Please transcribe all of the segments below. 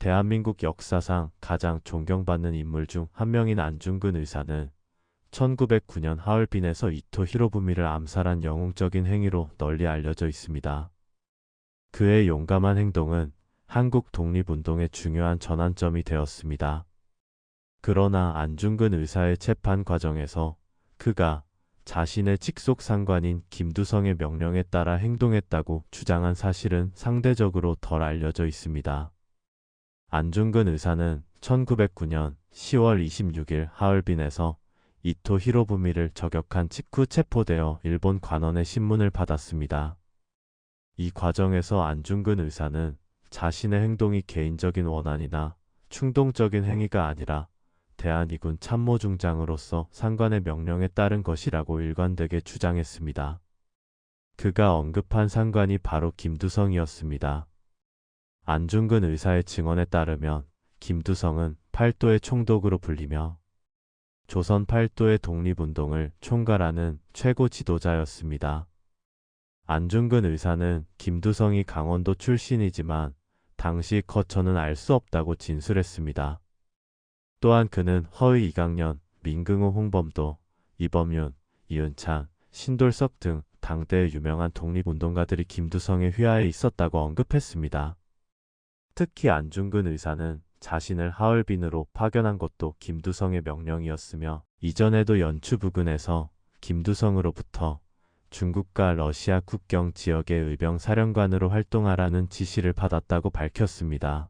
대한민국 역사상 가장 존경받는 인물 중 한 명인 안중근 의사는 1909년 하얼빈에서 이토 히로부미를 암살한 영웅적인 행위로 널리 알려져 있습니다. 그의 용감한 행동은 한국 독립운동의 중요한 전환점이 되었습니다. 그러나 안중근 의사의 재판 과정에서 그가 자신의 직속 상관인 김두성의 명령에 따라 행동했다고 주장한 사실은 상대적으로 덜 알려져 있습니다. 안중근 의사는 1909년 10월 26일 하얼빈에서 이토 히로부미를 저격한 직후 체포되어 일본 관원의 신문을 받았습니다. 이 과정에서 안중근 의사는 자신의 행동이 개인적인 원한이나 충동적인 행위가 아니라 대한이군 참모중장으로서 상관의 명령에 따른 것이라고 일관되게 주장했습니다. 그가 언급한 상관이 바로 김두성이었습니다. 안중근 의사의 증언에 따르면 김두성은 팔도의 총독으로 불리며 조선 팔도의 독립운동을 총괄하는 최고 지도자였습니다. 안중근 의사는 김두성이 강원도 출신이지만 당시 거처는 알 수 없다고 진술했습니다. 또한 그는 허의 이강년, 민경호 홍범도, 이범윤, 이은창, 신돌석 등 당대의 유명한 독립운동가들이 김두성의 휘하에 있었다고 언급했습니다. 특히 안중근 의사는 자신을 하얼빈으로 파견한 것도 김두성의 명령이었으며 이전에도 연추 부근에서 김두성으로부터 중국과 러시아 국경 지역의 의병 사령관으로 활동하라는 지시를 받았다고 밝혔습니다.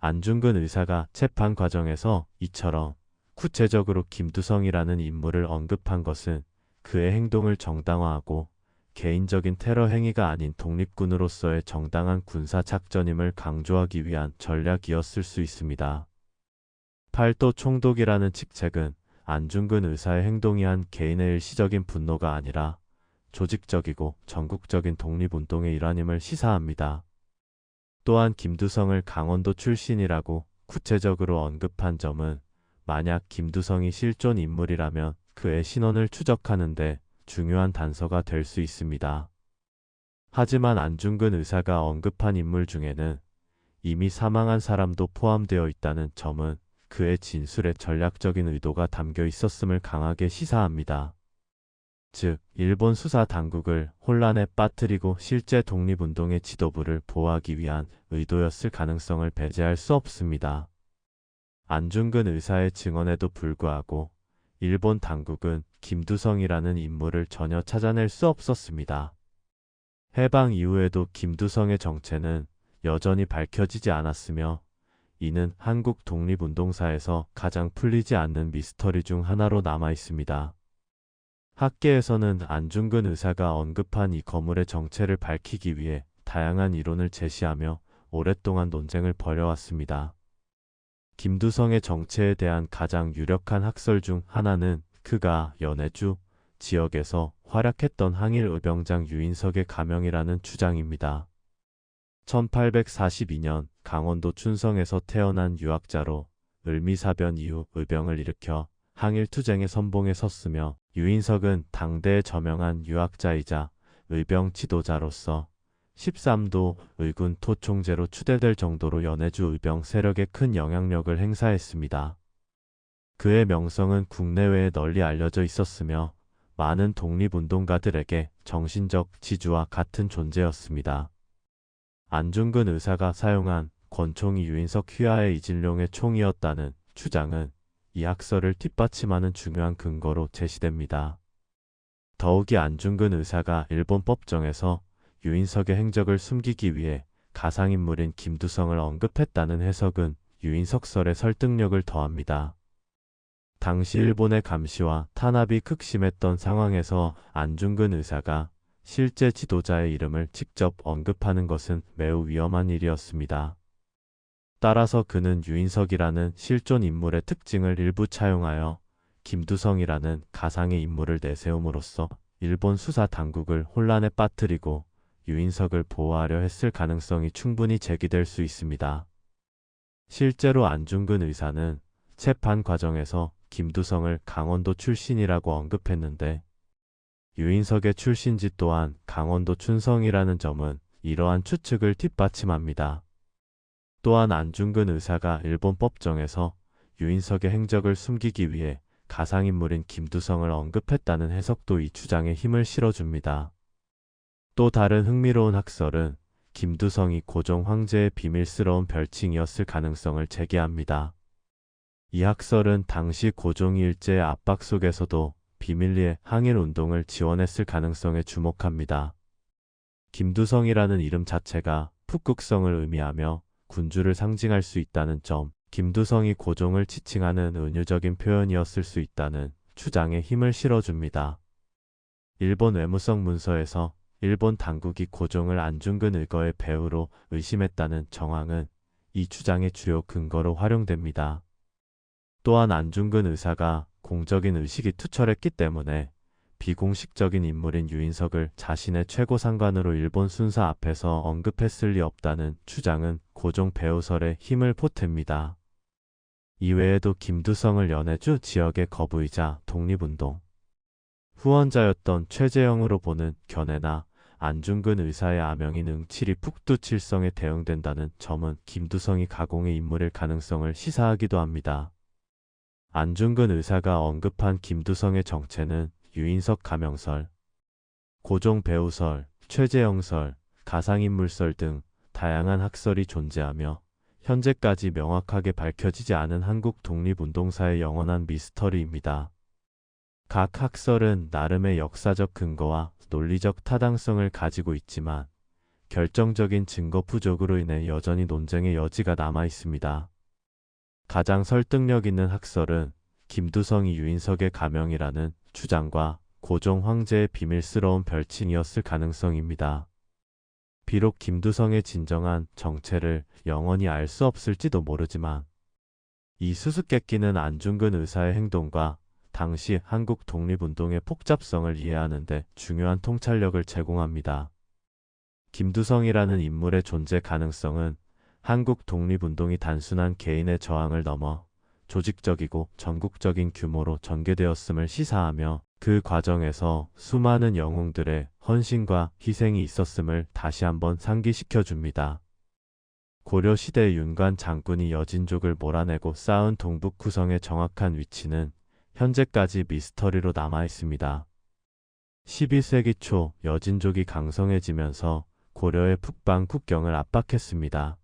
안중근 의사가 재판 과정에서 이처럼 구체적으로 김두성이라는 인물을 언급한 것은 그의 행동을 정당화하고 개인적인 테러 행위가 아닌 독립군으로서의 정당한 군사 작전임을 강조하기 위한 전략이었을 수 있습니다. 팔도 총독이라는 직책은 안중근 의사의 행동이 한 개인의 일시적인 분노가 아니라 조직적이고 전국적인 독립운동의 일환임을 시사합니다. 또한 김두성을 강원도 출신이라고 구체적으로 언급한 점은 만약 김두성이 실존 인물이라면 그의 신원을 추적하는데 중요한 단서가 될 수 있습니다. 하지만 안중근 의사가 언급한 인물 중에는 이미 사망한 사람도 포함되어 있다는 점은 그의 진술에 전략적인 의도가 담겨 있었음을 강하게 시사합니다. 즉, 일본 수사 당국을 혼란에 빠뜨리고 실제 독립운동의 지도부를 보호하기 위한 의도였을 가능성을 배제할 수 없습니다. 안중근 의사의 증언에도 불구하고 일본 당국은 김두성이라는 인물을 전혀 찾아낼 수 없었습니다. 해방 이후에도 김두성의 정체는 여전히 밝혀지지 않았으며 이는 한국 독립운동사에서 가장 풀리지 않는 미스터리 중 하나로 남아 있습니다. 학계에서는 안중근 의사가 언급한 이 거물의 정체를 밝히기 위해 다양한 이론을 제시하며 오랫동안 논쟁을 벌여왔습니다. 김두성의 정체에 대한 가장 유력한 학설 중 하나는 그가 연해주 지역에서 활약했던 항일 의병장 유인석의 가명이라는 주장입니다. 1842년 강원도 춘성에서 태어난 유학자로 을미사변 이후 의병을 일으켜 항일투쟁의 선봉에 섰으며 유인석은 당대의 저명한 유학자이자 의병 지도자로서 13도 의군 토총재로 추대될 정도로 연해주 의병 세력에 큰 영향력을 행사했습니다. 그의 명성은 국내외에 널리 알려져 있었으며 많은 독립운동가들에게 정신적 지주와 같은 존재였습니다. 안중근 의사가 사용한 권총이 유인석 휘하의 이진룡의 총이었다는 주장은 이 학설을 뒷받침하는 중요한 근거로 제시됩니다. 더욱이 안중근 의사가 일본 법정에서 유인석의 행적을 숨기기 위해 가상인물인 김두성을 언급했다는 해석은 유인석설의 설득력을 더합니다. 당시 일본의 감시와 탄압이 극심했던 상황에서 안중근 의사가 실제 지도자의 이름을 직접 언급하는 것은 매우 위험한 일이었습니다. 따라서 그는 유인석이라는 실존 인물의 특징을 일부 차용하여 김두성이라는 가상의 인물을 내세움으로써 일본 수사 당국을 혼란에 빠뜨리고 유인석을 보호하려 했을 가능성이 충분히 제기될 수 있습니다. 실제로 안중근 의사는 재판 과정에서 김두성을 강원도 출신이라고 언급했는데 유인석의 출신지 또한 강원도 춘성이라는 점은 이러한 추측을 뒷받침합니다. 또한 안중근 의사가 일본 법정에서 유인석의 행적을 숨기기 위해 가상인물인 김두성을 언급했다는 해석도 이 주장에 힘을 실어줍니다. 또 다른 흥미로운 학설은 김두성이 고종 황제의 비밀스러운 별칭이었을 가능성을 제기합니다. 이 학설은 당시 고종이 일제의 압박 속에서도 비밀리에 항일운동을 지원했을 가능성에 주목합니다. 김두성이라는 이름 자체가 북극성을 의미하며 군주를 상징할 수 있다는 점, 김두성이 고종을 지칭하는 은유적인 표현이었을 수 있다는 주장에 힘을 실어줍니다. 일본 외무성 문서에서 일본 당국이 고종을 안중근 의거의 배후로 의심했다는 정황은 이 주장의 주요 근거로 활용됩니다. 또한 안중근 의사가 공적인 의식이 투철했기 때문에 비공식적인 인물인 유인석을 자신의 최고 상관으로 일본 순사 앞에서 언급했을 리 없다는 주장은 고종 배후설에 힘을 보탭니다. 이외에도 김두성을 연해주 지역의 거부이자 독립운동 후원자였던 최재형으로 보는 견해나 안중근 의사의 아명인 응칠이 북두칠성에 대응된다는 점은 김두성이 가공의 인물일 가능성을 시사하기도 합니다. 안중근 의사가 언급한 김두성의 정체는 유인석 가명설, 고종 배후설, 최재형설, 가상인물설 등 다양한 학설이 존재하며 현재까지 명확하게 밝혀지지 않은 한국 독립운동사의 영원한 미스터리입니다. 각 학설은 나름의 역사적 근거와 논리적 타당성을 가지고 있지만 결정적인 증거 부족으로 인해 여전히 논쟁의 여지가 남아 있습니다. 가장 설득력 있는 학설은 김두성이 유인석의 가명이라는 주장과 고종 황제의 비밀스러운 별칭이었을 가능성입니다. 비록 김두성의 진정한 정체를 영원히 알 수 없을지도 모르지만 이 수수께끼는 안중근 의사의 행동과 당시 한국 독립운동의 복잡성을 이해하는 데 중요한 통찰력을 제공합니다. 김두성이라는 인물의 존재 가능성은 한국 독립운동이 단순한 개인의 저항을 넘어 조직적이고 전국적인 규모로 전개되었음을 시사하며 그 과정에서 수많은 영웅들의 헌신과 희생이 있었음을 다시 한번 상기시켜 줍니다. 고려시대 윤관 장군이 여진족을 몰아내고 쌓은 동북구성의 정확한 위치는 현재까지 미스터리로 남아 있습니다. 12세기 초 여진족이 강성해지면서 고려의 북방 국경을 압박했습니다.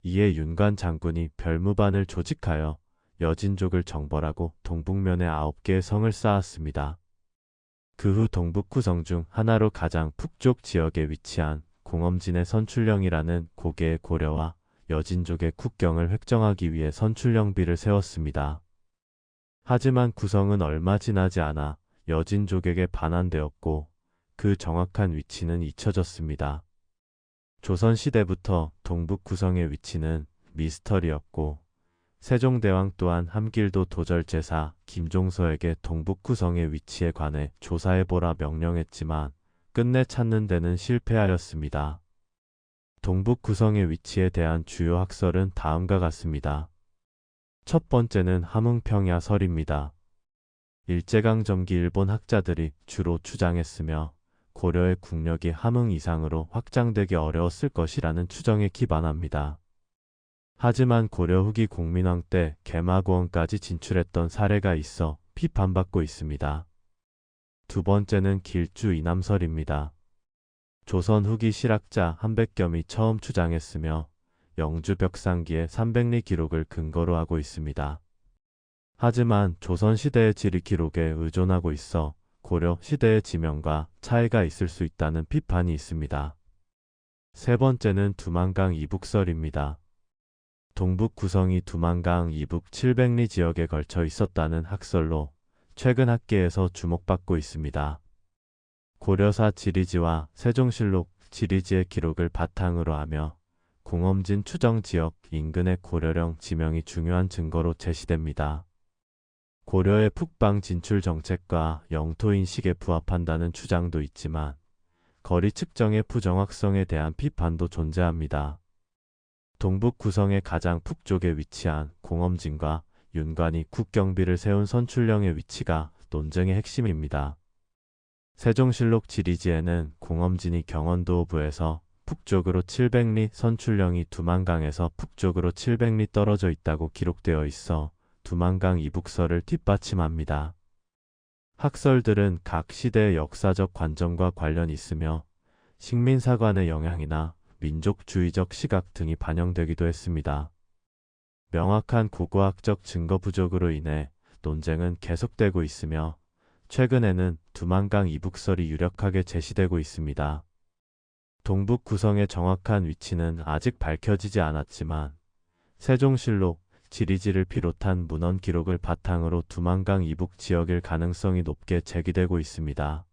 이에 윤관 장군이 별무반을 조직하여 여진족을 정벌하고 동북면에 9개의 성을 쌓았습니다. 그 후 동북구성 중 하나로 가장 북쪽 지역에 위치한 공엄진의 선출령이라는 고개의 고려와 여진족의 국경을 획정하기 위해 선출령비를 세웠습니다. 하지만 구성은 얼마 지나지 않아 여진족에게 반환되었고 그 정확한 위치는 잊혀졌습니다. 조선시대부터 동북구성의 위치는 미스터리였고 세종대왕 또한 함길도 도절제사 김종서에게 동북구성의 위치에 관해 조사해보라 명령했지만 끝내 찾는 데는 실패하였습니다. 동북구성의 위치에 대한 주요 학설은 다음과 같습니다. 첫 번째는 함흥평야설입니다. 일제강점기 일본 학자들이 주로 주장했으며 고려의 국력이 함흥 이상으로 확장되기 어려웠을 것이라는 추정에 기반합니다. 하지만 고려 후기 공민왕 때 개마고원까지 진출했던 사례가 있어 비판받고 있습니다. 두 번째는 길주 이남설입니다. 조선 후기 실학자 한백겸이 처음 주장했으며 영주 벽상기의 300리 기록을 근거로 하고 있습니다. 하지만 조선시대의 지리 기록에 의존하고 있어 고려 시대의 지명과 차이가 있을 수 있다는 비판이 있습니다. 세 번째는 두만강 이북설입니다. 동북 구성이 두만강 이북 700리 지역에 걸쳐 있었다는 학설로 최근 학계에서 주목받고 있습니다. 고려사 지리지와 세종실록 지리지의 기록을 바탕으로 하며 공엄진 추정 지역 인근의 고려령 지명이 중요한 증거로 제시됩니다. 고려의 북방 진출 정책과 영토인식에 부합한다는 주장도 있지만 거리 측정의 부정확성에 대한 비판도 존재합니다. 동북 구성의 가장 북쪽에 위치한 공엄진과 윤관이 국경비를 세운 선출령의 위치가 논쟁의 핵심입니다. 세종실록 지리지에는 공엄진이 경원도부에서 북쪽으로 700리, 선출령이 두만강에서 북쪽으로 700리 떨어져 있다고 기록되어 있어 두만강 이북설을 뒷받침합니다. 학설들은 각 시대의 역사적 관점과 관련이 있으며 식민사관의 영향이나 민족주의적 시각 등이 반영되기도 했습니다. 명확한 고고학적 증거 부족으로 인해 논쟁은 계속되고 있으며 최근에는 두만강 이북설이 유력하게 제시되고 있습니다. 동북 구성의 정확한 위치는 아직 밝혀지지 않았지만 세종실록, 지리지를 비롯한 문헌 기록을 바탕으로 두만강 이북 지역일 가능성이 높게 제기되고 있습니다.